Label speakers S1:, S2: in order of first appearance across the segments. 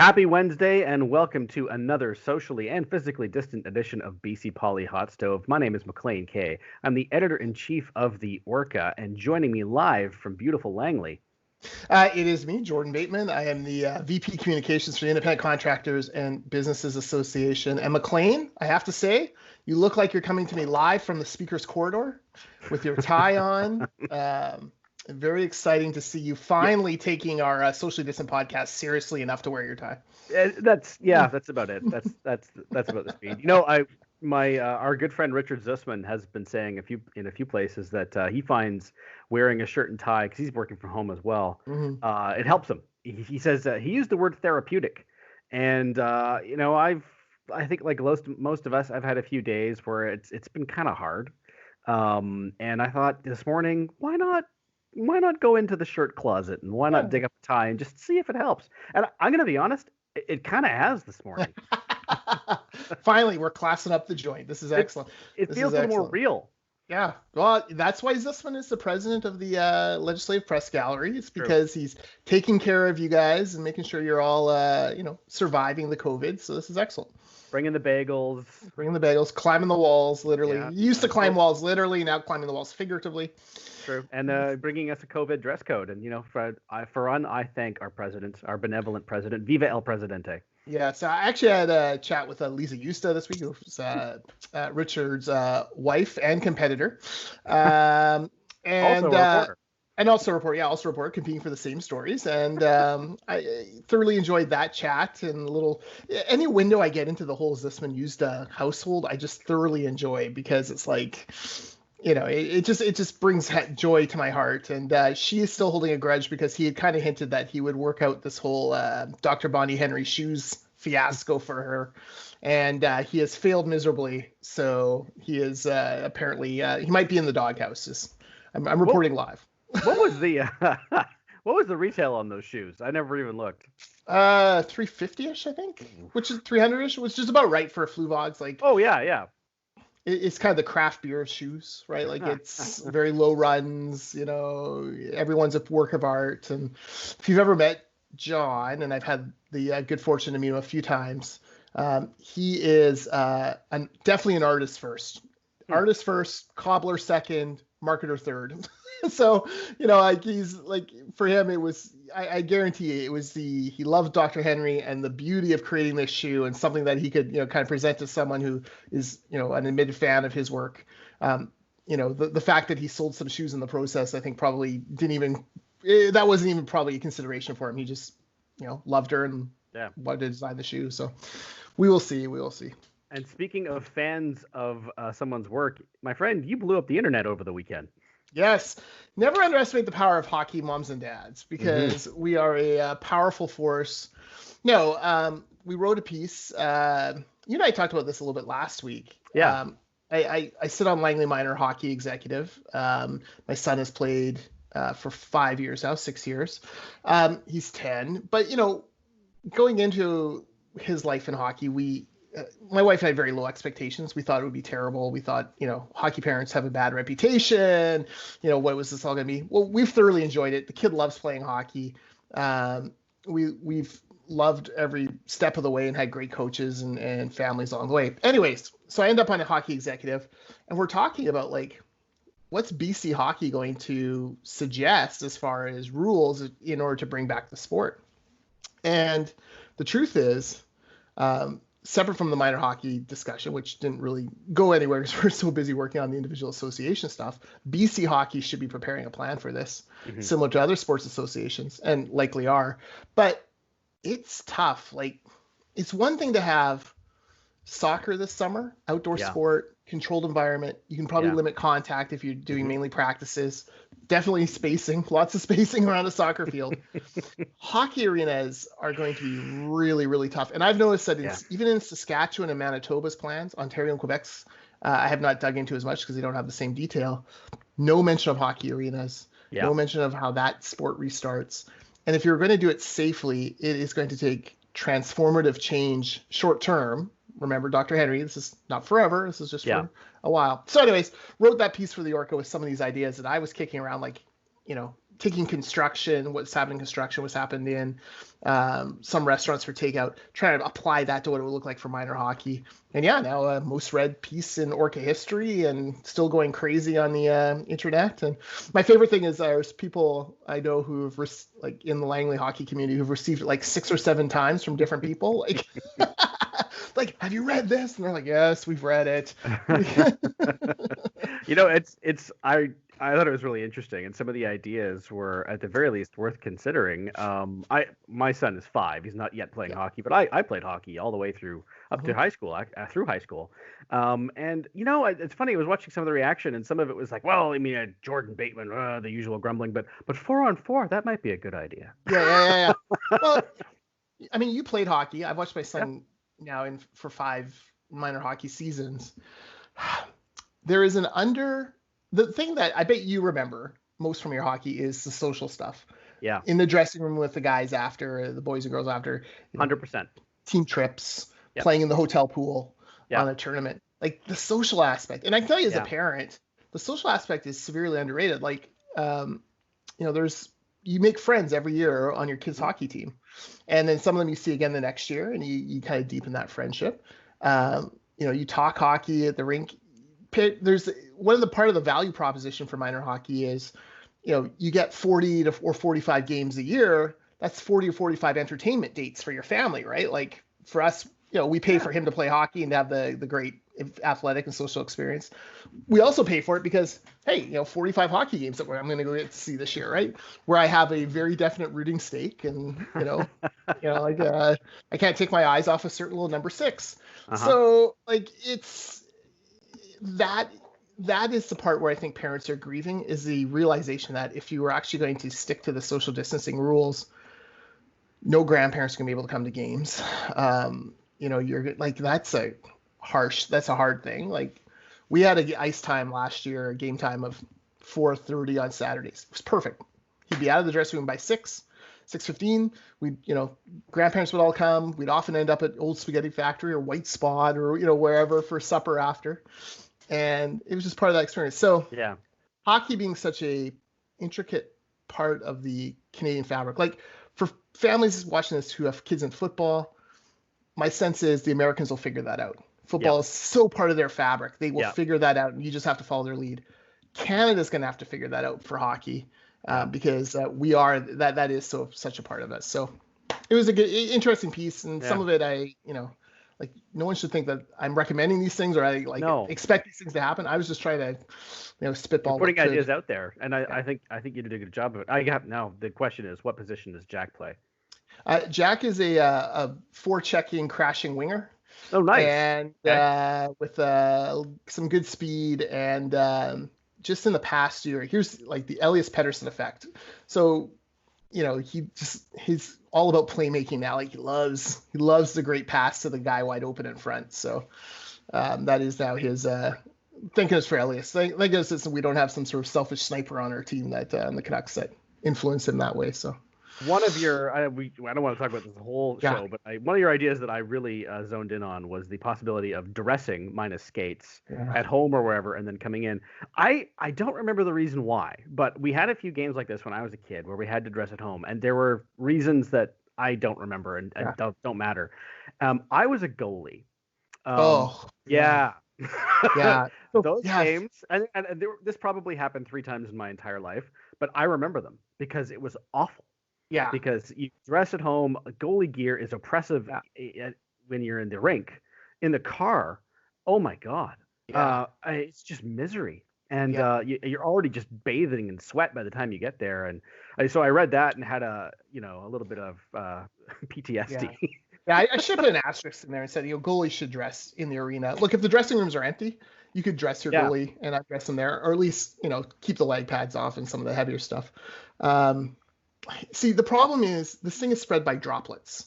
S1: Happy Wednesday and welcome to another socially and physically distant edition of BC Poly Hot Stove. My name is Maclean K. I'm the editor-in-chief of the Orca, and joining me live from beautiful Langley.
S2: It is me, Jordan Bateman. I am the VP Communications for the Independent Contractors and Businesses Association. And Maclean, I have to say, you look like you're coming to me live from the speaker's corridor with your tie on. Very exciting to see you finally taking our socially distant podcast seriously enough to wear your tie.
S1: That's about it. That's about the speed. Our good friend Richard Zussman has been saying in a few places that he finds wearing a shirt and tie, because he's working from home as well, it helps him. He says he used the word therapeutic, and I think like most of us, I've had a few days where it's been kind of hard, and I thought this morning, why not go into the shirt closet and why not dig up a tie and just see if it helps? And I'm going to be honest, it kind of has this morning.
S2: Finally, we're classing up the joint. This is excellent.
S1: It feels a little more real.
S2: Yeah. Well, that's why Zussman is the president of the Legislative Press Gallery. It's because he's taking care of you guys and making sure you're all, surviving the COVID. So this is excellent.
S1: Bringing the bagels,
S2: climbing the walls, literally. Yeah, you used to climb walls literally, now climbing the walls figuratively.
S1: True. And bringing us a COVID dress code. And, for I thank our president, our benevolent president. Viva el Presidente.
S2: Yeah, so I actually had a chat with Lisa Justa this week, who's Richard's wife and competitor.
S1: Also a reporter.
S2: And also a reporter competing for the same stories. And I thoroughly enjoyed that chat, and any window I get into the whole Zussman Justa household, I just thoroughly enjoy, because it's like, it just brings joy to my heart. And she is still holding a grudge, because he had kind of hinted that he would work out this whole Dr. Bonnie Henry shoes fiasco for her. And he has failed miserably. So he is apparently, he might be in the doghouse. I'm reporting live.
S1: What was the retail on those shoes? I never even looked.
S2: $350-ish, I think, which is $300-ish, which is about right for a Fluvogs. Like,
S1: oh yeah.
S2: It's kind of the craft beer shoes, right? Like, it's very low runs, everyone's a work of art. And if you've ever met John, and I've had the good fortune to meet him a few times, he is definitely an artist first. Artist first, cobbler second, marketer third. So, he's like, for him, it was, I guarantee it was he loved Dr. Henry and the beauty of creating this shoe, and something that he could, kind of present to someone who is, an admitted fan of his work. The fact that he sold some shoes in the process, I think probably that wasn't even probably a consideration for him. He just, loved her and wanted to design the shoe. So we will see.
S1: And speaking of fans of someone's work, my friend, you blew up the internet over the weekend.
S2: Yes. Never underestimate the power of hockey moms and dads, because we are a powerful force. No, we wrote a piece. You and I talked about this a little bit last week.
S1: Yeah.
S2: I sit on Langley Minor Hockey Executive. My son has played for 5 years now, 6 years. He's 10. But, going into his life in hockey, my wife had very low expectations. We thought it would be terrible. We thought, hockey parents have a bad reputation. What was this all going to be? Well, we've thoroughly enjoyed it. The kid loves playing hockey. We've loved every step of the way and had great coaches and families along the way. Anyways, so I end up on a hockey executive, and we're talking about, like, what's BC hockey going to suggest as far as rules in order to bring back the sport. And the truth is, separate from the minor hockey discussion, which didn't really go anywhere because we're so busy working on the individual association stuff, BC hockey should be preparing a plan for this, similar to other sports associations, and likely are. But it's tough. Like, it's one thing to have soccer this summer, outdoor sport, controlled environment. You can probably limit contact if you're doing mainly practices. Definitely spacing, lots of spacing around a soccer field. Hockey arenas are going to be really, really tough. And I've noticed that even in Saskatchewan and Manitoba's plans, Ontario and Quebec's, I have not dug into as much because they don't have the same detail. No mention of hockey arenas. No mention of how that sport restarts. And if you're going to do it safely, it is going to take transformative change short term. Remember, Dr. Henry, this is not forever. This is just for a while. So anyways, wrote that piece for the Orca with some of these ideas that I was kicking around, like, taking construction, what's happened in construction, what's happened in some restaurants for takeout, trying to apply that to what it would look like for minor hockey. And yeah, now most read piece in Orca history, and still going crazy on the internet. And my favorite thing is there's people I know who've like in the Langley hockey community who've received it like 6 or 7 times from different people. Like, like, have you read this? And they're like, yes, we've read it.
S1: You know, I thought it was really interesting, and some of the ideas were, at the very least, worth considering. My son is 5; he's not yet playing hockey, but I played hockey all the way through up to high school, through high school. And you know, it's funny. I was watching some of the reaction, and some of it was like, well, I mean, Jordan Bateman, the usual grumbling, but 4-on-4, that might be a good idea.
S2: Yeah. Well, I mean, you played hockey. I've watched my son now for 5 minor hockey seasons. There is the thing that I bet you remember most from your hockey is the social stuff.
S1: Yeah.
S2: In the dressing room with the guys after, the boys and girls after.
S1: 100%.
S2: Team trips, playing in the hotel pool on a tournament. Like the social aspect. And I can tell you as a parent, the social aspect is severely underrated. Like, you know, you make friends every year on your kids' hockey team. And then some of them you see again the next year, and you kind of deepen that friendship. You know, you talk hockey at the rink. There's one of the part of the value proposition for minor hockey is, you know, you get 40 or 45 games a year. That's 40 or 45 entertainment dates for your family, right? Like for us, you know, we pay for him to play hockey and to have the great athletic and social experience. We also pay for it because, hey, you know, 45 hockey games that I'm going to go get to see this year, right? Where I have a very definite rooting stake, and like I can't take my eyes off a certain little number 6. So like it's that is the part where I think parents are grieving, is the realization that if you were actually going to stick to the social distancing rules, no grandparents are going to be able to come to games. You know, you're like, that's a hard thing. Like we had a ice time last year, a game time of 4:30 on Saturdays. It was perfect. He'd be out of the dressing room by 6:15. Grandparents would all come. We'd often end up at Old Spaghetti Factory or White Spot or, you know, wherever for supper after. And it was just part of that experience. So hockey being such a intricate part of the Canadian fabric, like for families watching this who have kids in football, my sense is the Americans will figure that out. Football is so part of their fabric. They will figure that out, and you just have to follow their lead. Canada's going to have to figure that out for hockey because we are that is such a part of us. So it was a good, interesting piece, and some of it like no one should think that I'm recommending these things or I expect these things to happen. I was just trying to, you know, spitball.
S1: You're putting ideas out there, and I think you did a good job of it. Now the question is, what position does Jack play?
S2: Jack is a forechecking, crashing winger.
S1: Oh, nice.
S2: And with some good speed, and just in the past year, here's like the Elias Pettersson effect. So, you know, he's all about playmaking now. Like he loves the great pass to the guy wide open in front. So that is now his. Thank goodness for Elias. Thank goodness we don't have some sort of selfish sniper on our team that on the Canucks that influence him that way. So.
S1: One of your, I don't want to talk about this whole show, but one of your ideas that I really zoned in on was the possibility of dressing minus skates at home or wherever, and then coming in. I don't remember the reason why, but we had a few games like this when I was a kid where we had to dress at home, and there were reasons that I don't remember and don't matter. I was a goalie. Yeah. Those games, and this probably happened 3 times in my entire life, but I remember them because it was awful. Yeah, because you dress at home. Goalie gear is oppressive when you're in the rink. In the car, oh my God, it's just misery. And you're already just bathing in sweat by the time you get there. And so I read that and had a little bit of PTSD.
S2: I should put an asterisk in there and said, goalies should dress in the arena. Look, if the dressing rooms are empty, you could dress your goalie and not dress them there, or at least keep the leg pads off and some of the heavier stuff. See, the problem is this thing is spread by droplets.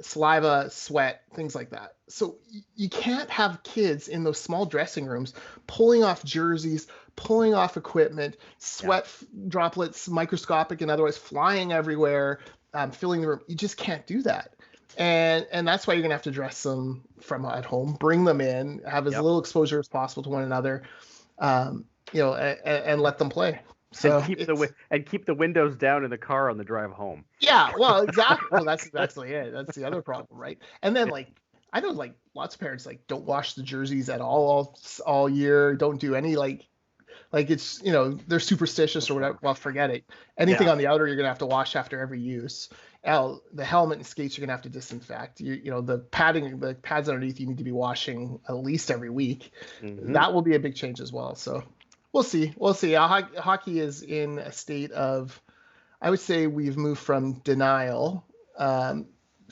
S2: Saliva, sweat, things like that. So you can't have kids in those small dressing rooms pulling off jerseys, pulling off equipment, sweat droplets, microscopic and otherwise, flying everywhere, filling the room. You just can't do that. And that's why you're going to have to dress them from at home, bring them in, have as little exposure as possible to one another, and let them play. So
S1: keep the windows down in the car on the drive home.
S2: Yeah, well, exactly. Well, that's it. That's the other problem, right? And then like I know like lots of parents like don't wash the jerseys at all year. Don't do any like it's they're superstitious or whatever. Well, forget it. Anything on the outer you're gonna have to wash after every use. The helmet and skates you're gonna have to disinfect. The pads underneath you need to be washing at least every week. Mm-hmm. That will be a big change as well. So we'll see. Hockey is in a state of, I would say we've moved from denial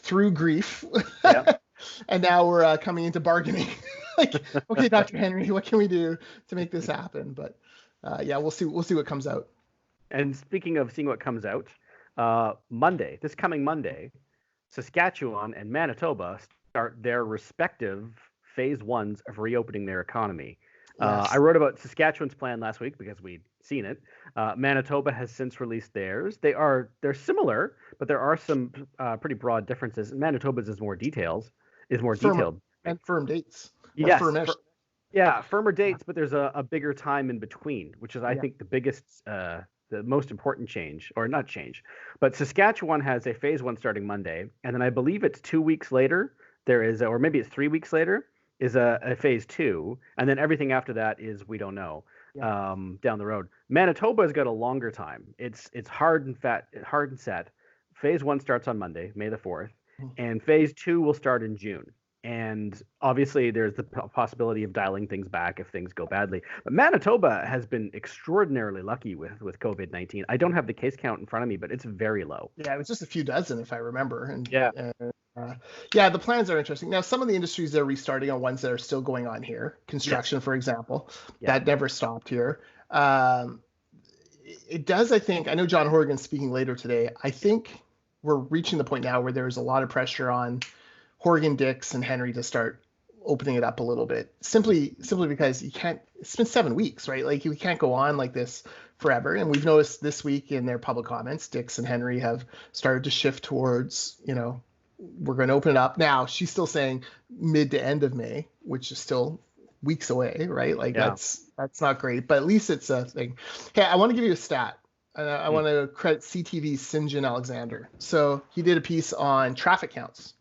S2: through grief, and now we're coming into bargaining. Like, okay, Dr. Henry, what can we do to make this happen? But we'll see what comes out.
S1: And speaking of seeing what comes out, this coming Monday, Saskatchewan and Manitoba start their respective phase ones of reopening their economy. Yes. I wrote about Saskatchewan's plan last week because we'd seen it. Manitoba has since released theirs. They're similar, but there are some pretty broad differences. Manitoba's is more detailed.
S2: And firm dates.
S1: Yes. Firmer dates, but there's a bigger time in between, which is, I think, the biggest, the most important change, or not change. But Saskatchewan has a phase one starting Monday, and then I believe it's 2 weeks later, or maybe it's 3 weeks later, is a phase two, and then everything after that is we don't know down the road. Manitoba has got a longer time. It's hard and set. Phase one starts on Monday, May the 4th, and phase two will start in June. And obviously, there's the possibility of dialing things back if things go badly. But Manitoba has been extraordinarily lucky with COVID-19. I don't have the case count in front of me, but it's very low.
S2: Yeah, it was just a few dozen, if I remember. And the plans are interesting. Now, some of the industries they're restarting are ones that are still going on here. Construction, for example, that never stopped here. It does, I think. I know John Horgan's speaking later today. I think we're reaching the point now where there's a lot of pressure on Horgan, Dix, and Henry to start opening it up a little bit, simply because you can't. It's been 7 weeks, right? Like, you can't go on like this forever. And we've noticed this week in their public comments, Dix and Henry have started to shift towards, we're going to open it up. Now, she's still saying mid to end of May, which is still weeks away, right? Like, that's not great, but at least it's a thing. Hey, I want to give you a stat. I want to credit CTV's Sinjin Alexander. So he did a piece on traffic counts.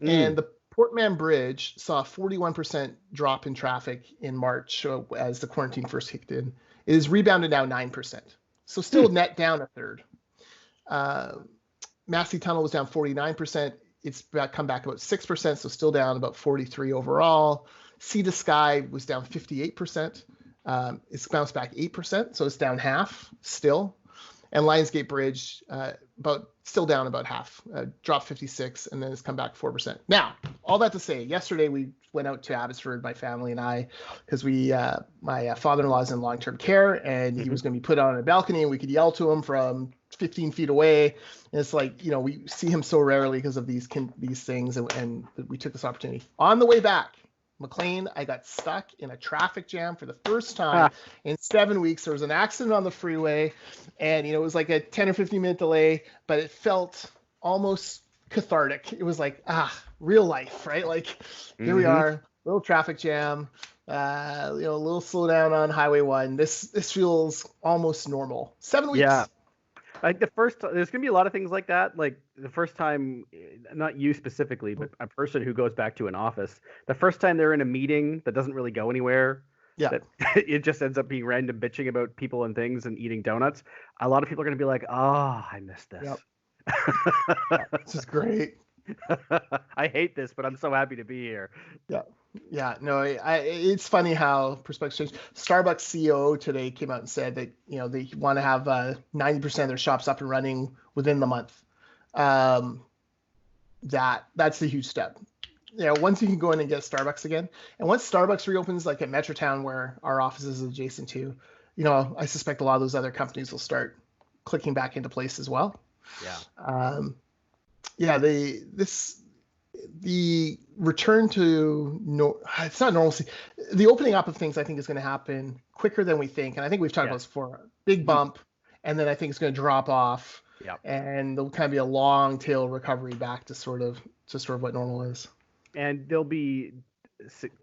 S2: And the Port Mann Bridge saw a 41% drop in traffic in March as the quarantine first kicked in. It is rebounded now 9%. So still net down a third. Massey Tunnel was down 49%. It's come back about 6%, so still down about 43 overall. Sea to Sky was down 58%. It's bounced back 8%, so it's down half still. And Lionsgate Bridge still down about half, dropped 56, and then it's come back 4%. Now, all that to say, yesterday we went out to Abbotsford, my family and I, because my father-in-law is in long-term care, and he was going to be put on a balcony, and we could yell to him from 15 feet away. And it's like, we see him so rarely because of these things, and we took this opportunity. On the way back, Maclean, I got stuck in a traffic jam for the first time in 7 weeks. There was an accident on the freeway, and it was like a 10 or 15 minute delay, but it felt almost cathartic. It was like real life, right? Like here we are, little traffic jam, a little slowdown on Highway 1. This feels almost normal. 7 weeks.
S1: Yeah. Like there's going to be a lot of things like that. Like the first time, not you specifically, but a person who goes back to an office, the first time they're in a meeting that doesn't really go anywhere, that it just ends up being random bitching about people and things and eating donuts. A lot of people are going to be like, I missed this.
S2: Yep. This is great.
S1: I hate this, but I'm so happy to be here.
S2: Yeah, no, it's funny how perspectives change. Starbucks CEO today came out and said that they want to have 90% of their shops up and running within the month. That's a huge step. Once you can go in and get Starbucks again, and once Starbucks reopens, like at Metrotown where our office is adjacent to, I suspect a lot of those other companies will start clicking back into place as well. The return to it's not normalcy. The opening up of things, I think, is going to happen quicker than we think, and I think we've talked about this before. Big bump, and then I think it's going to drop off, and there'll kind of be a long tail recovery back to sort of what normal is.
S1: And there'll be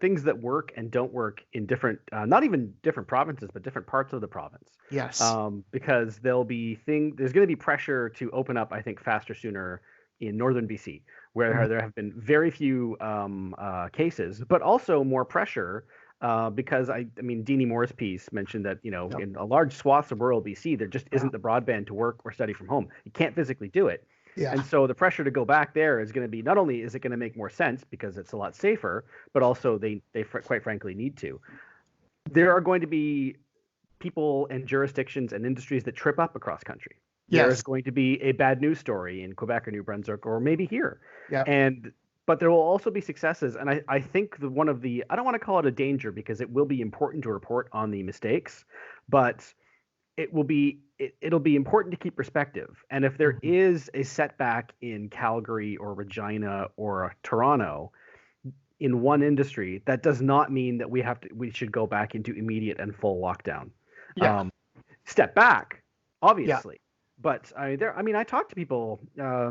S1: things that work and don't work in different, not even different provinces, but different parts of the province.
S2: Yes.
S1: Because there's going to be pressure to open up, I think, faster, sooner in northern BC, where there have been very few cases, but also more pressure. Because I mean, Deanie Moore's piece mentioned that, in a large swaths of rural BC, there just isn't the broadband to work or study from home. You can't physically do it.
S2: Yeah.
S1: And so the pressure to go back there is going to be, not only is it going to make more sense because it's a lot safer, but also they quite frankly need to. There are going to be people and jurisdictions and industries that trip up across country.
S2: Yes.
S1: There's going to be a bad news story in Quebec or New Brunswick or maybe here.
S2: Yeah.
S1: But there will also be successes. And I think I don't want to call it a danger because it will be important to report on the mistakes, but it'll be important to keep perspective. And if there is a setback in Calgary or Regina or Toronto in one industry, that does not mean that we should go back into immediate and full lockdown.
S2: Yeah.
S1: Step back, obviously. Yeah. But I talked to people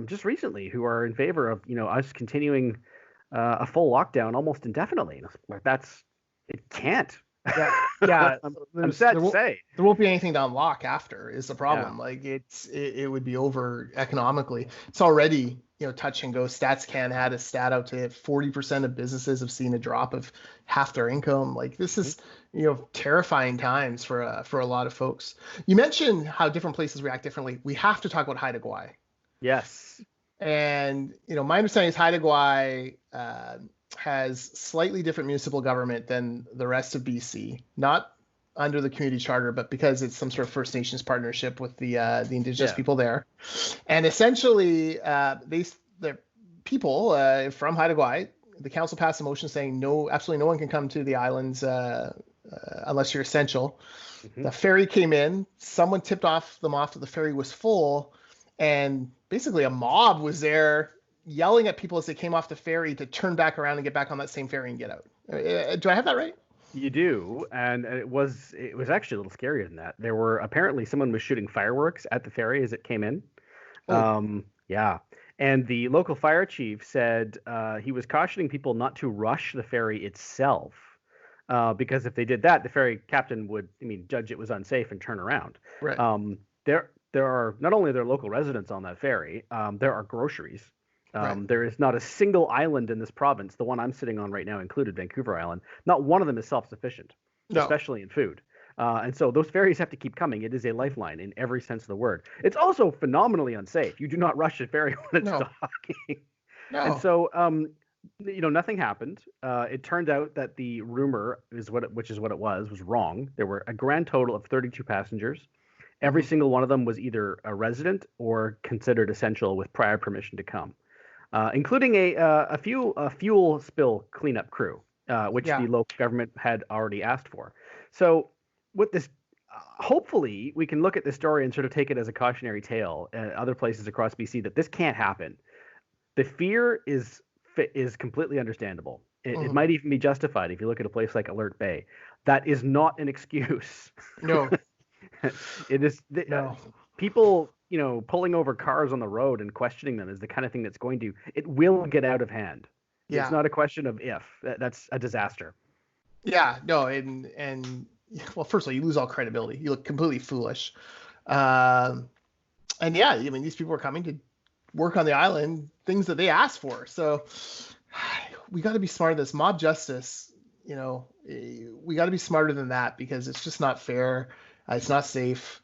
S1: just recently who are in favor of us continuing a full lockdown almost indefinitely. It can't.
S2: Yeah,
S1: I'm sad to say
S2: there won't be anything to unlock after is the problem. Yeah. Like it would be over economically. It's already touch and go. StatsCan had a stat out to 40% of businesses have seen a drop of half their income. Like this is terrifying times for a lot of folks. You mentioned how different places react differently. We have to talk about Haida Gwaii.
S1: Yes.
S2: And my understanding is Haida Gwaii has slightly different municipal government than the rest of BC, not under the community charter, but because it's some sort of First Nations partnership with the Indigenous people there. And essentially, the people from Haida Gwaii, the council passed a motion saying absolutely no one can come to the islands unless you're essential. The ferry came in, someone tipped them off that the ferry was full, and basically a mob was there yelling at people as they came off the ferry to turn back around and get back on that same ferry and get out. Do I have that right?
S1: You do, and it was actually a little scarier than that. There were apparently someone was shooting fireworks at the ferry as it came in. Yeah, and the local fire chief said he was cautioning people not to rush the ferry itself, because if they did that, the ferry captain would, judge it was unsafe and turn around.
S2: Right.
S1: There are not only are there local residents on that ferry, there are groceries. Right. There is not a single island in this province, the one I'm sitting on right now included, Vancouver Island, not one of them is self-sufficient, especially in food. And so those ferries have to keep coming. It is a lifeline in every sense of the word. It's also phenomenally unsafe. You do not rush a ferry when it's docking. No. And so, nothing happened. It turned out that the rumor, which is what it was wrong. There were a grand total of 32 passengers. Every single one of them was either a resident or considered essential with prior permission to come. Including a fuel spill cleanup crew, which the local government had already asked for. So with this, hopefully we can look at this story and sort of take it as a cautionary tale at other places across BC that this can't happen. The fear is completely understandable. It might even be justified if you look at a place like Alert Bay. That is not an excuse.
S2: No.
S1: It is people pulling over cars on the road and questioning them is the kind of thing it will get out of hand. Yeah. It's not a question of if. That's a disaster.
S2: Yeah, no, and well, first of all, you lose all credibility. You look completely foolish. And yeah, these people are coming to work on the island, things that they asked for. So we got to be smart of this. Mob justice, we got to be smarter than that because it's just not fair. It's not safe.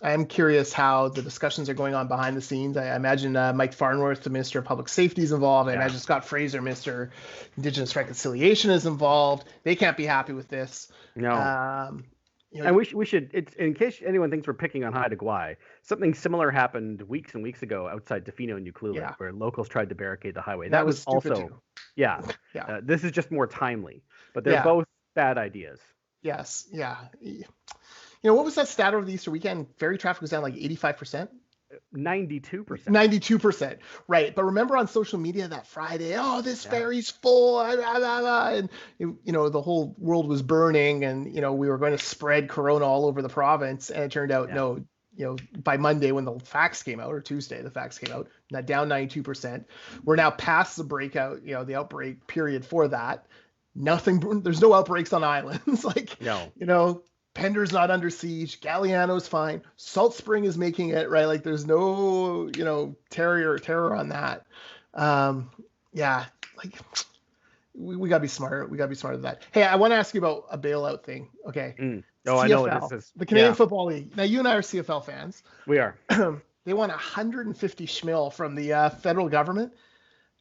S2: I am curious how the discussions are going on behind the scenes. I imagine Mike Farnworth, the Minister of Public Safety, is involved. I imagine Scott Fraser, Mr. Indigenous Reconciliation, is involved. They can't be happy with this.
S1: No. And we should, it's in case anyone thinks we're picking on Haida Gwaii, something similar happened weeks and weeks ago outside Tofino and Ucluelet, where locals tried to barricade the highway. That was also, too. This is just more timely, but they're both bad ideas.
S2: Yes, yeah. What was that stat over the Easter weekend? Ferry traffic was down like 85%?
S1: 92%.
S2: 92%. Right. But remember on social media that Friday, this ferry's full, and the whole world was burning and we were going to spread corona all over the province, and it turned out no, by Monday when the facts came out, or Tuesday, the facts came out, down 92%. We're now past the breakout, the outbreak period for that. There's no outbreaks on islands. No. Pender's not under siege. Galliano's fine. Salt Spring is making it, right? Like there's no, terror on that. We gotta be smart. We gotta be smart of that. Hey, I want to ask you about a bailout thing. Okay.
S1: CFL, I know what this is.
S2: The Canadian Football League. Now, you and I are CFL fans.
S1: We are.
S2: They want 150 schmil from the federal government.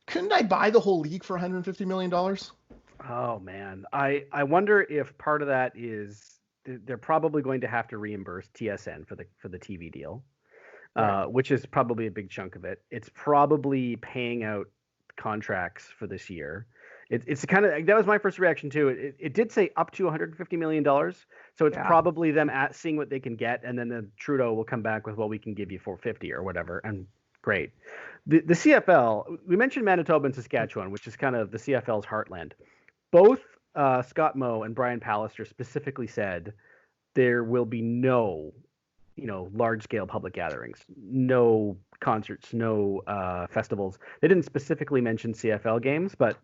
S2: Couldn't I buy the whole league for $150 million?
S1: Oh man, I wonder if part of that is they're probably going to have to reimburse TSN for the TV deal, right. Which is probably a big chunk of it. It's probably paying out contracts for this year. It's kind of, that was my first reaction too. It did say up to $150 million, so it's probably them seeing what they can get, and then the Trudeau will come back with, well, we can give you $450 or whatever, and great. The CFL, we mentioned Manitoba and Saskatchewan, which is kind of the CFL's heartland. Both Scott Moe and Brian Pallister specifically said there will be no, large-scale public gatherings, no concerts, no festivals. They didn't specifically mention CFL games, but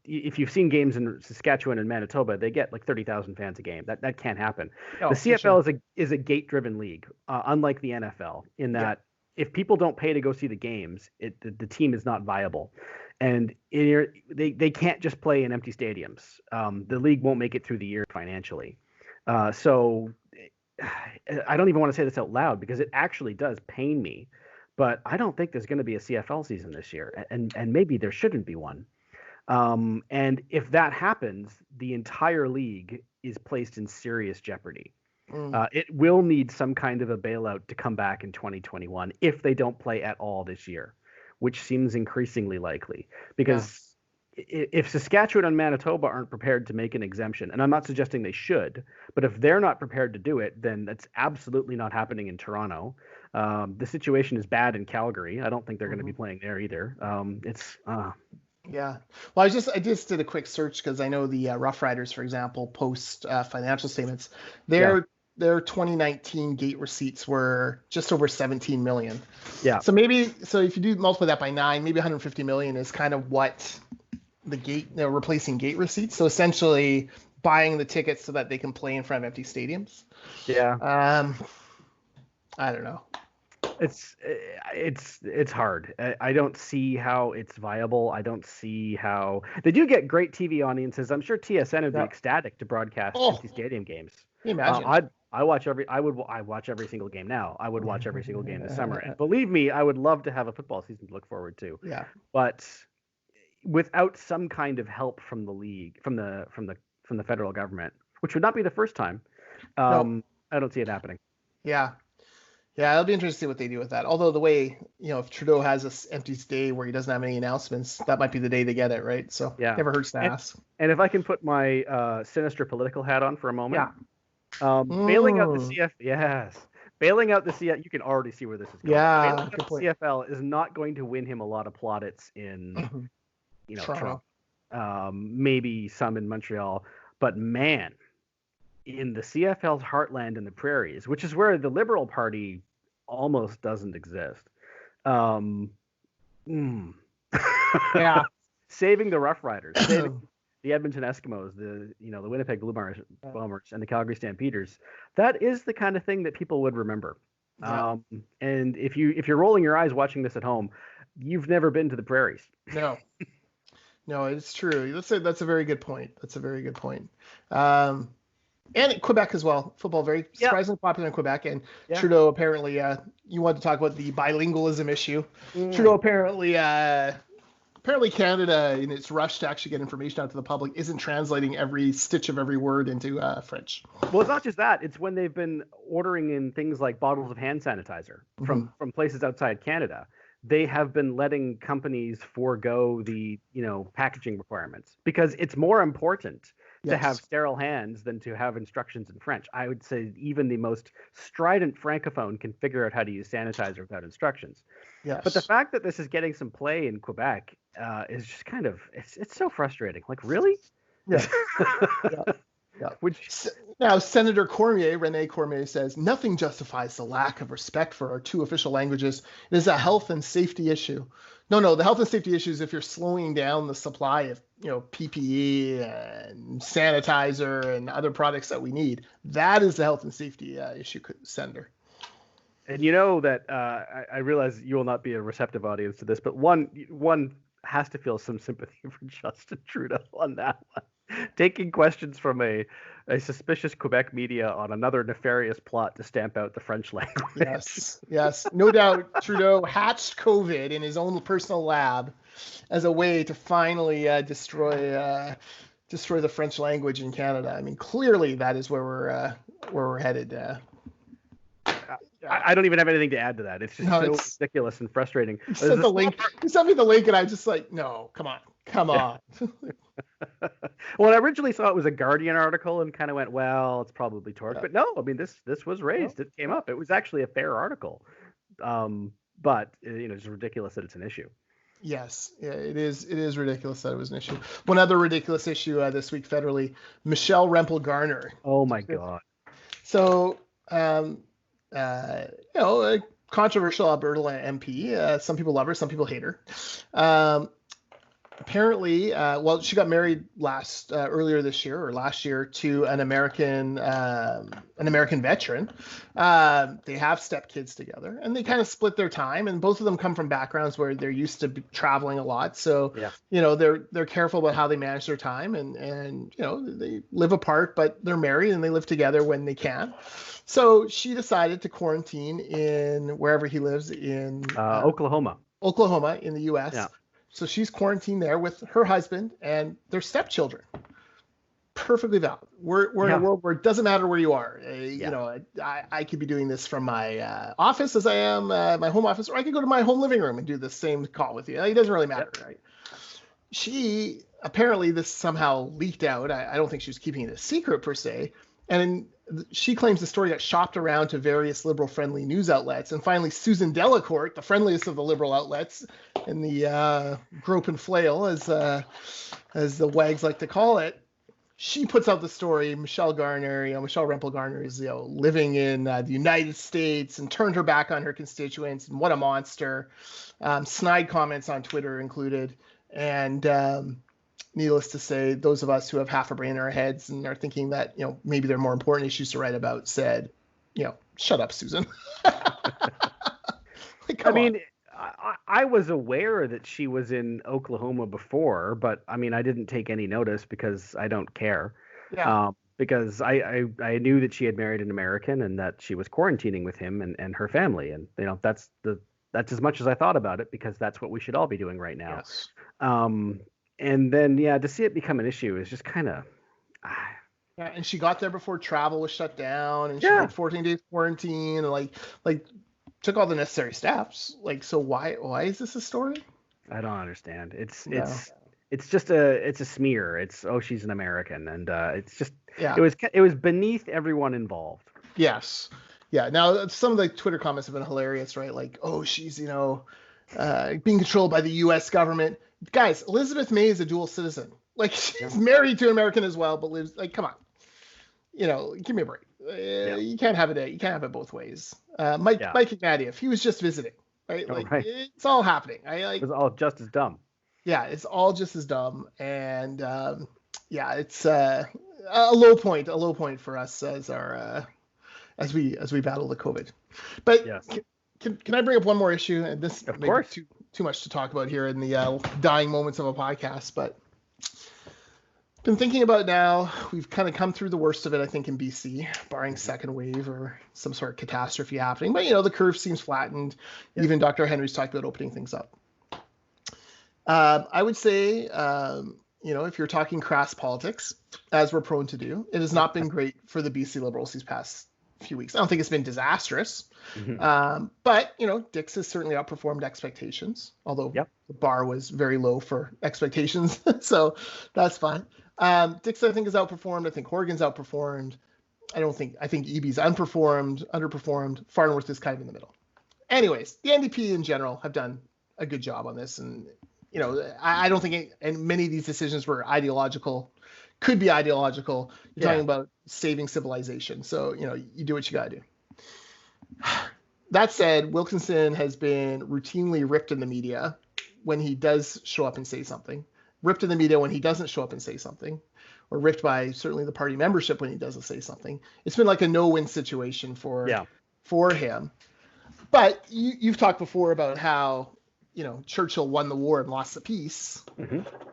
S1: if you've seen games in Saskatchewan and Manitoba, they get like 30,000 fans a game. That can't happen. The CFL is a gate-driven league, unlike the NFL, in that if people don't pay to go see the games, the team is not viable. And they can't just play in empty stadiums. The league won't make it through the year financially. So I don't even want to say this out loud because it actually does pain me. But I don't think there's going to be a CFL season this year, and maybe there shouldn't be one. And if that happens, the entire league is placed in serious jeopardy. It will need some kind of a bailout to come back in 2021 if they don't play at all this year, which seems increasingly likely. Because if Saskatchewan and Manitoba aren't prepared to make an exemption, and I'm not suggesting they should, but if they're not prepared to do it, then that's absolutely not happening in Toronto. The situation is bad in Calgary. I don't think they're going to be playing there either.
S2: Yeah. Well, I just did a quick search because I know the Rough Riders, for example, post financial statements. Their 2019 gate receipts were just over 17 million.
S1: Yeah.
S2: So if you do multiply that by 9, maybe 150 million is kind of what replacing gate receipts. So essentially buying the tickets so that they can play in front of empty stadiums.
S1: Yeah.
S2: I don't know.
S1: It's hard. I don't see how it's viable. I don't see how they do get great TV audiences. I'm sure TSN would be ecstatic to broadcast empty stadium games.
S2: Can you imagine?
S1: I watch every single game now. I would watch every single game this summer. And believe me, I would love to have a football season to look forward to.
S2: Yeah.
S1: But without some kind of help from the league, from the federal government, which would not be the first time, I don't see it happening.
S2: Yeah. Yeah, it'll be interesting to see what they do with that. Although the way, if Trudeau has this empty day where he doesn't have any announcements, that might be the day they get it, right? So never hurts to ask.
S1: And if I can put my sinister political hat on for a moment. Bailing out the CFL, you can already see where this is going.
S2: Yeah,
S1: bailing out the CFL is not going to win him a lot of plaudits in, Toronto. Maybe some in Montreal, but man, in the CFL's heartland in the prairies, which is where the Liberal Party almost doesn't exist. Saving the Rough Riders, saving the Edmonton Eskimos, the Winnipeg Blue Bombers, and the Calgary Stampeders. That is the kind of thing that people would remember. Yeah. And if you're rolling your eyes watching this at home, you've never been to the prairies.
S2: No, it's true. That's a very good point. And Quebec as well. Football very surprisingly popular in Quebec. And Trudeau apparently, you wanted to talk about the bilingualism issue. Trudeau apparently Canada, in its rush to actually get information out to the public, isn't translating every stitch of every word into French.
S1: Well, it's not just that. It's when they've been ordering in things like bottles of hand sanitizer from places outside Canada. They have been letting companies forego the, packaging requirements because it's more important to have sterile hands than to have instructions in French. I would say even the most strident francophone can figure out how to use sanitizer without instructions.
S2: Yes.
S1: But the fact that this is getting some play in Quebec is just kind of, it's so frustrating. Like, really?
S2: Yeah. Yeah.
S1: Which
S2: Now, Senator Rene Cormier says, nothing justifies the lack of respect for our two official languages. It is a health and safety issue. No, the health and safety issue is if you're slowing down the supply of, PPE and sanitizer and other products that we need. That is the health and safety issue, Senator.
S1: And you know that I realize you will not be a receptive audience to this, but one has to feel some sympathy for Justin Trudeau on that one. Taking questions from a suspicious Quebec media on another nefarious plot to stamp out the French language.
S2: Yes. No doubt Trudeau hatched COVID in his own personal lab as a way to finally destroy the French language in Canada. I mean, clearly that is where we're headed.
S1: I don't even have anything to add to that. It's just so ridiculous and frustrating.
S2: You sent me the link, and I just like, no, come on.
S1: Well, I originally thought it was a Guardian article and kind of went, well, it's probably Torque. Yeah. But no, I mean, this was raised. No. It came up. It was actually a fair article. But, it's ridiculous that it's an issue.
S2: Yes, yeah, it is. It is ridiculous that it was an issue. One other ridiculous issue this week federally, Michelle Rempel Garner.
S1: Oh, my God.
S2: So, a controversial Alberta MP. Some people love her, some people hate her. Apparently, she got married last year to an American veteran. They have stepkids together, and they kind of split their time. And both of them come from backgrounds where they're used to traveling a lot. So, they're careful about how they manage their time, and they live apart, but they're married and they live together when they can. So she decided to quarantine in wherever he lives in
S1: Oklahoma
S2: in the U.S. Yeah. So she's quarantined there with her husband and their stepchildren. Perfectly valid. We're in a world where it doesn't matter where you are. I could be doing this from my office as I am my home office, or I could go to my home living room and do the same call with you. It doesn't really matter, right? She apparently this somehow leaked out. I don't think she was keeping it a secret per se, and she claims the story got shopped around to various liberal-friendly news outlets, and finally Susan Delacourt, the friendliest of the liberal outlets, in the grope and flail, as the wags like to call it, she puts out the story. Michelle Rempel Garner is living in the United States and turned her back on her constituents, and what a monster. Snide comments on Twitter included, and needless to say, those of us who have half a brain in our heads and are thinking that, maybe there are more important issues to write about said, shut up, Susan.
S1: I was aware that she was in Oklahoma before, but I didn't take any notice because I don't care. Yeah. Because I knew that she had married an American and that she was quarantining with him and her family. And, that's as much as I thought about it, because that's what we should all be doing right now.
S2: Yes.
S1: And then, to see it become an issue is just kind of...
S2: Yeah, and she got there before travel was shut down, and she had 14 days quarantine, and like took all the necessary steps. So why is this a story?
S1: I don't understand. It's just a smear. It's, she's an American, and it's just it was beneath everyone involved.
S2: Yes. Yeah. Now some of the Twitter comments have been hilarious, right? Like, she's being controlled by the U.S. government. Guys, Elizabeth May is a dual citizen. She's married to an American as well, but lives give me a break. You can't have it. You can't have it both ways. Mike Ignatieff, he was just visiting, right? It's all happening.
S1: It was all just as dumb.
S2: Yeah, it's all just as dumb, and it's a low point for us as our as we battle the COVID. But can I bring up one more issue? And this
S1: of course
S2: too much to talk about here in the dying moments of a podcast, but been thinking about now. We've kind of come through the worst of it, I think, in BC, barring second wave or some sort of catastrophe happening. But the curve seems flattened. Yeah. Even Dr. Henry's talked about opening things up. I would say, if you're talking crass politics, as we're prone to do, it has not been great for the BC Liberals these past few weeks. I don't think it's been disastrous, but Dix has certainly outperformed expectations, although the bar was very low for expectations, so that's fine. Dix, I think, has outperformed. I think Horgan's outperformed. I think EB's underperformed. Far North is kind of in the middle. Anyways, the NDP in general have done a good job on this, and I don't think and many of these decisions were ideological could be ideological. You're
S1: Yeah.
S2: talking about saving civilization. So, you do what you got to do. That said, Wilkinson has been routinely ripped in the media when he does show up and say something, ripped in the media when he doesn't show up and say something, or ripped by certainly the party membership when he doesn't say something. It's been like a no-win situation for him. But you've talked before about how, Churchill won the war and lost the peace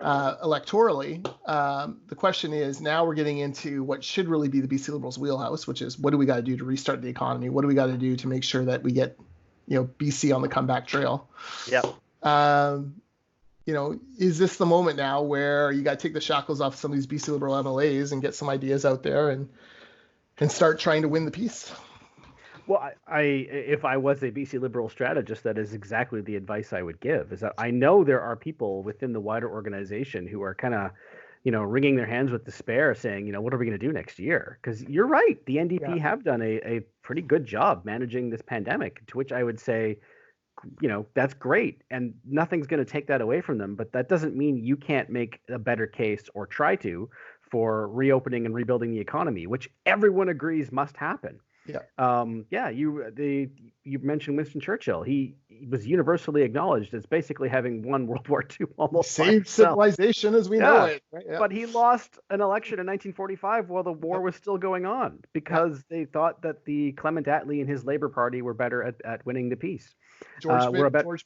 S2: electorally. The question is, now we're getting into what should really be the BC Liberals' wheelhouse, which is, what do we got to do to restart the economy? What do we got to do to make sure that we get, BC on the comeback trail?
S1: Yeah.
S2: Is this the moment now where you got to take the shackles off some of these BC Liberal MLAs and get some ideas out there and start trying to win the peace?
S1: Well, if I was a BC Liberal strategist, that is exactly the advice I would give. Is that I know there are people within the wider organization who are kind of, wringing their hands with despair, saying, what are we going to do next year? Because you're right, the NDP have done a pretty good job managing this pandemic. To which I would say, that's great, and nothing's going to take that away from them. But that doesn't mean you can't make a better case or try to for reopening and rebuilding the economy, which everyone agrees must happen.
S2: Yeah.
S1: You mentioned Winston Churchill. He was universally acknowledged as basically having won World War II almost.
S2: Saved civilization as we know it. Right? Yeah.
S1: But he lost an election in 1945 while the war was still going on because they thought that the Clement Attlee and his Labour Party were better at winning the peace.
S2: George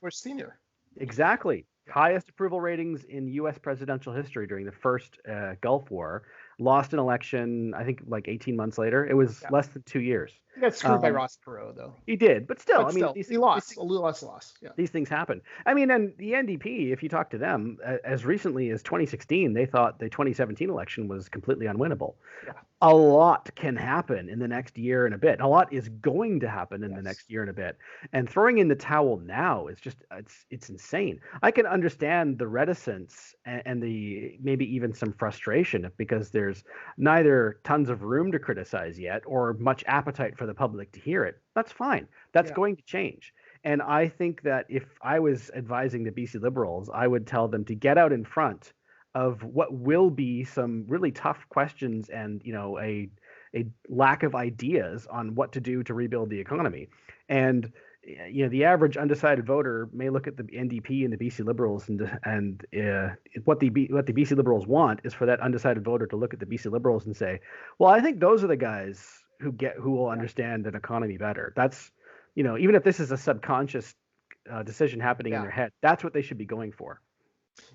S2: Bush Sr.
S1: Exactly. Highest approval ratings in U.S. presidential history during the first Gulf War. Lost an election, I think, like 18 months later. It was less than 2 years.
S2: He got screwed by Ross Perot, though.
S1: He did, but still,
S2: he lost. A loss. Yeah.
S1: These things happen. I mean, and the NDP, if you talk to them, as recently as 2016, they thought the 2017 election was completely unwinnable. Yeah. A lot can happen in the next year and a bit. A lot is going to happen in the next year and a bit. And throwing in the towel now is just, it's insane. I can understand the reticence and the maybe even some frustration because there's neither tons of room to criticize yet or much appetite for the public to hear it. That's fine. That's going to change. And I think that if I was advising the BC Liberals, I would tell them to get out in front of what will be some really tough questions and, a lack of ideas on what to do to rebuild the economy. And, the average undecided voter may look at the NDP and the BC Liberals and what the BC Liberals want is for that undecided voter to look at the BC Liberals and say, well, I think those are the guys who will understand an economy better. That's, even if this is a subconscious decision happening in their head, that's what they should be going for.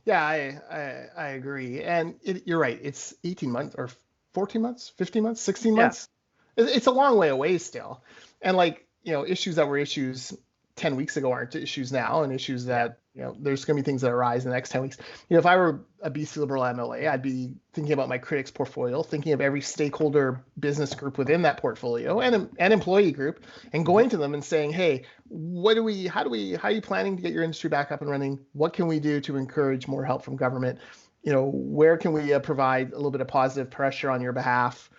S2: Yeah, I agree. And you're right. It's 18 months or 14 months, 15 months, 16 months. It's a long way away still. And issues that were issues 10 weeks ago aren't issues now, and issues that, there's going to be things that arise in the next 10 weeks. If I were a BC Liberal MLA, I'd be thinking about my critics portfolio, thinking of every stakeholder business group within that portfolio and employee group, and going to them and saying, hey, how are you planning to get your industry back up and running? What can we do to encourage more help from government? Where can we provide a little bit of positive pressure on your behalf?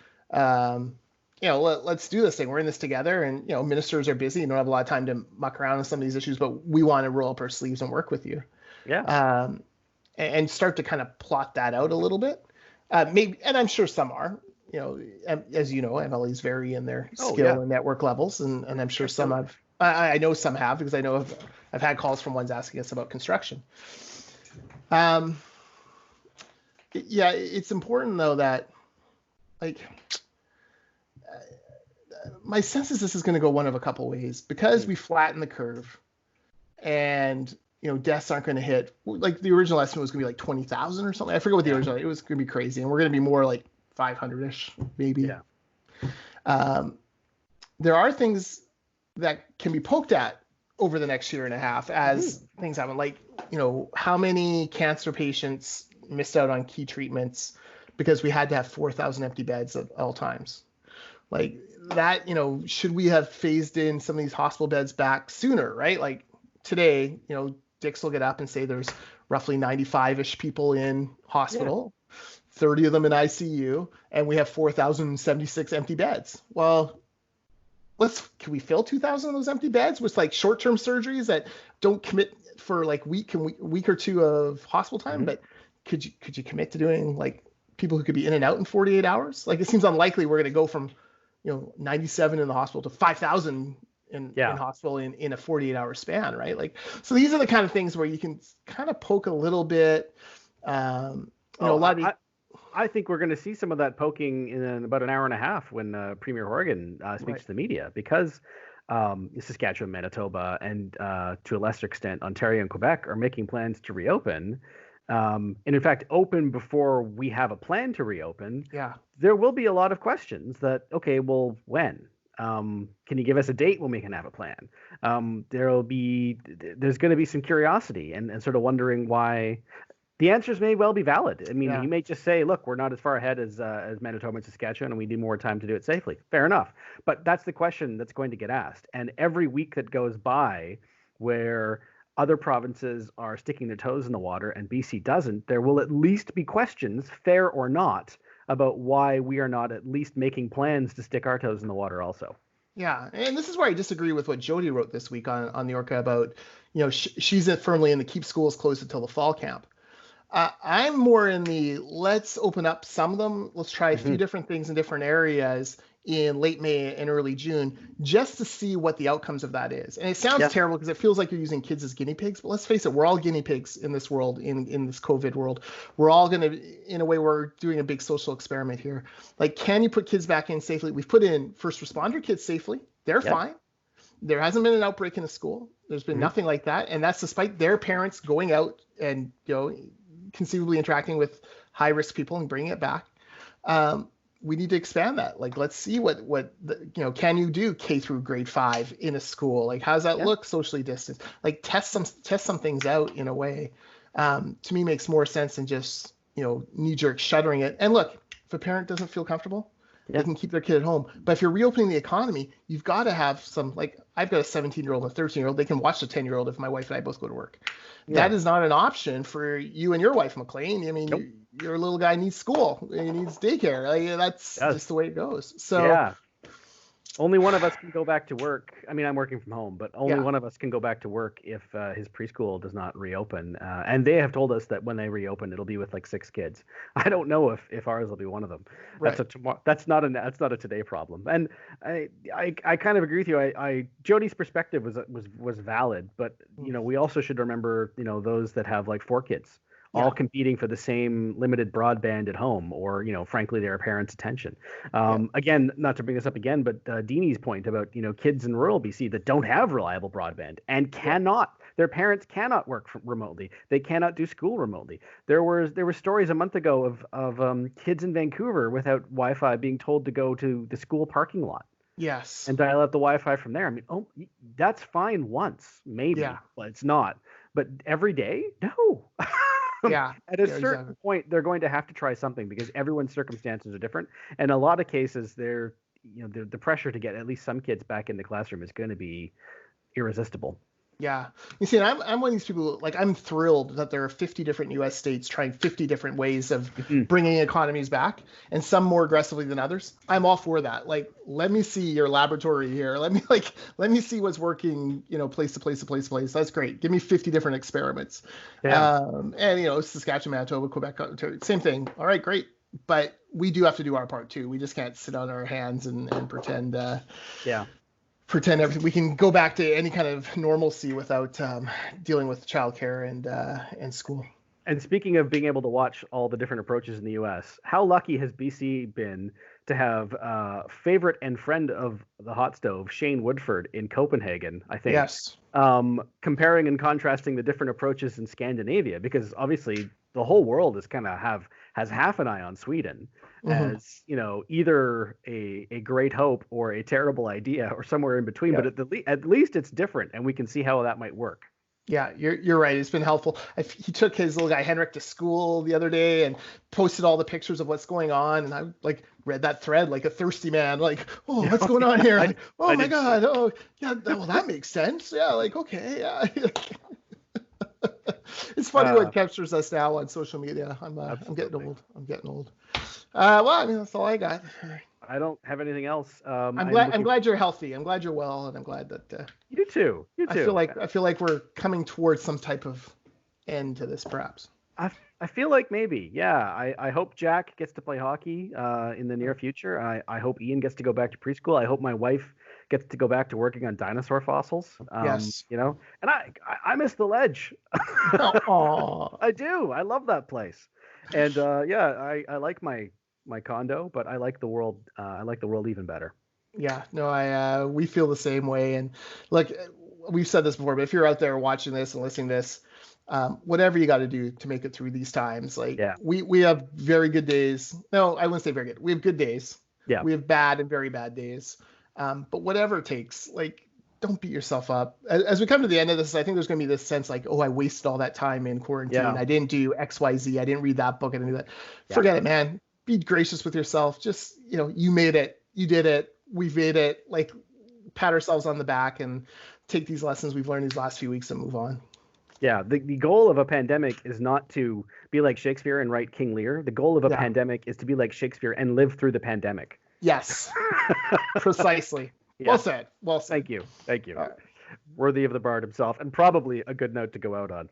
S2: Let's do this thing. We're in this together, and ministers are busy. You don't have a lot of time to muck around on some of these issues, but we want to roll up our sleeves and work with you.
S1: Yeah.
S2: And start to kind of plot that out a little bit. Maybe, and I'm sure some are. As you know, MLAs vary in their skill and network levels, and I'm sure some have. I know some have, because I know I've had calls from ones asking us about construction. It's important though that my sense is this is going to go one of a couple ways, because we flatten the curve and deaths aren't going to hit, like the original estimate was going to be like 20,000 or something. I forget what the original, it was going to be crazy, and we're going to be more like 500-ish maybe. There are things that can be poked at over the next year and a half as things happen, like how many cancer patients missed out on key treatments because we had to have 4,000 empty beds at all times. Like that, should we have phased in some of these hospital beds back sooner, right? Like today, Dix will get up and say there's roughly 95-ish people in hospital, 30 of them in ICU, and we have 4,076 empty beds. Well, can we fill 2,000 of those empty beds with like short-term surgeries that don't commit for like week or two of hospital time? But could you commit to doing like people who could be in and out in 48 hours? Like, it seems unlikely we're going to go from, 97 in the hospital to 5,000 in hospital in a 48-hour span, right? Like, so these are the kind of things where you can kind of poke a little bit. A lot of
S1: I think we're going to see some of that poking in about an hour and a half when Premier Horgan speaks to the media, because Saskatchewan, Manitoba, and to a lesser extent, Ontario and Quebec are making plans to reopen. And in fact, open before we have a plan to reopen.
S2: Yeah.
S1: There will be a lot of questions that, okay, well, when? Can you give us a date when we can have a plan? There's going to be some curiosity and sort of wondering why. The answers may well be valid. I mean, you may just say, look, we're not as far ahead as Manitoba and Saskatchewan, and we need more time to do it safely. Fair enough. But that's the question that's going to get asked. And every week that goes by where other provinces are sticking their toes in the water and BC doesn't, there will at least be questions, fair or not, about why we are not at least making plans to stick our toes in the water also.
S2: Yeah, and this is where I disagree with what Jody wrote this week on the Orca about, she's firmly in the keep schools closed until the fall camp. I'm more in the let's open up some of them. Let's try a few different things in different areas in late May and early June, just to see what the outcomes of that is. And it sounds terrible because it feels like you're using kids as guinea pigs, but let's face it, we're all guinea pigs in this world, in this COVID world. We're all going to, in a way, we're doing a big social experiment here. Like, can you put kids back in safely? We've put in first responder kids safely. They're fine. There hasn't been an outbreak in a school. There's been nothing like that. And that's despite their parents going out and, conceivably interacting with high risk people and bringing it back. We need to expand that. Like, let's see what can you do K through grade 5 in a school? Like, how does that look socially distanced? Like, test some things out in a way. To me, makes more sense than just knee jerk shuttering it. And look, if a parent doesn't feel comfortable, they can keep their kid at home. But if you're reopening the economy, you've got to have some, like, I've got a 17-year-old and a 13-year-old. They can watch the 10-year-old if my wife and I both go to work. That is not an option for you and your wife, Maclean. I mean, your little guy needs school. He needs daycare. Like, that's just the way it goes. So only one of us can go back to work. I mean, I'm working from home, but only one of us can go back to work if his preschool does not reopen. And they have told us that when they reopen, it'll be with like 6 kids. I don't know if ours will be one of them. Right. That's not a today problem. And I kind of agree with you. Jody's perspective was valid, but we also should remember those that have like 4 kids. All competing for the same limited broadband at home, or frankly, their parents' attention. Again, not to bring this up again, but Deanie's point about kids in rural BC that don't have reliable broadband and their parents cannot work remotely. They cannot do school remotely. There were stories a month ago of kids in Vancouver without Wi-Fi being told to go to the school parking lot. Yes.
S1: And dial up the Wi-Fi from there. I mean, that's fine once, maybe, but it's not. But every day, no. At a certain point, they're going to have to try something because everyone's circumstances are different. And in a lot of cases, the pressure to get at least some kids back in the classroom is going to be irresistible.
S2: Yeah. You see, I'm one of these people, like, I'm thrilled that there are 50 different U.S. states trying 50 different ways of bringing economies back, and some more aggressively than others. I'm all for that. Like, let me see your laboratory here. Let me see what's working, place to place to place to place. That's great. Give me 50 different experiments. Yeah. And, Saskatchewan, Manitoba, Quebec, Ontario, same thing. All right, great. But we do have to do our part too. We just can't sit on our hands and pretend. Pretend everything. We can go back to any kind of normalcy without dealing with childcare and school.
S1: And speaking of being able to watch all the different approaches in the U.S., how lucky has BC been to have favorite and friend of the hot stove, Shane Woodford, in Copenhagen, I think.
S2: Yes.
S1: Comparing and contrasting the different approaches in Scandinavia, because obviously the whole world is kind of has half an eye on Sweden as either a great hope or a terrible idea or somewhere in between. But at least it's different, and we can see how that might work.
S2: Yeah, you're right. It's been helpful. He took his little guy Henrik to school the other day and posted all the pictures of what's going on. And I read that thread like a thirsty man, like, oh, what's going on here? Like, oh my God. Oh yeah. Well, that makes sense. Yeah. Like, okay. Yeah. It's funny what captures us now on social media. I'm getting old. Well, I mean, that's all I got.
S1: I don't have anything else.
S2: I'm glad you're healthy. I'm glad you're well, and I'm glad that
S1: you do too.
S2: I feel like we're coming towards some type of end to this, perhaps.
S1: I feel like maybe, yeah. I hope Jack gets to play hockey in the near future. I hope Ian gets to go back to preschool. I hope my wife gets to go back to working on dinosaur fossils.
S2: Yes.
S1: And I miss the ledge.
S2: Oh.
S1: I do. I love that place. And yeah, I like my condo, but I like the world. I like the world even better.
S2: Yeah, no, we feel the same way. And like we've said this before, but if you're out there watching this and listening to this, whatever you got to do to make it through these times, like
S1: Yeah.
S2: we have very good days. No, I wouldn't say very good. We have good days.
S1: Yeah.
S2: We have bad and very bad days. But whatever it takes, like don't beat yourself up. As we come to the end of this, I think there's going to be this sense like, oh, I wasted all that time in quarantine.
S1: Yeah.
S2: I didn't do X, Y, Z. I didn't read that book. I didn't do that.
S1: Yeah.
S2: Forget it, man. Be gracious with yourself. Just, you made it. You did it. We made it. Like, pat ourselves on the back and take these lessons we've learned these last few weeks and move on.
S1: Yeah, the goal of a pandemic is not to be like Shakespeare and write King Lear. The goal of a pandemic is to be like Shakespeare and live through the pandemic.
S2: Yes, precisely. Yeah. Well said. Well said.
S1: Thank you. Worthy of the bard himself, and probably a good note to go out on.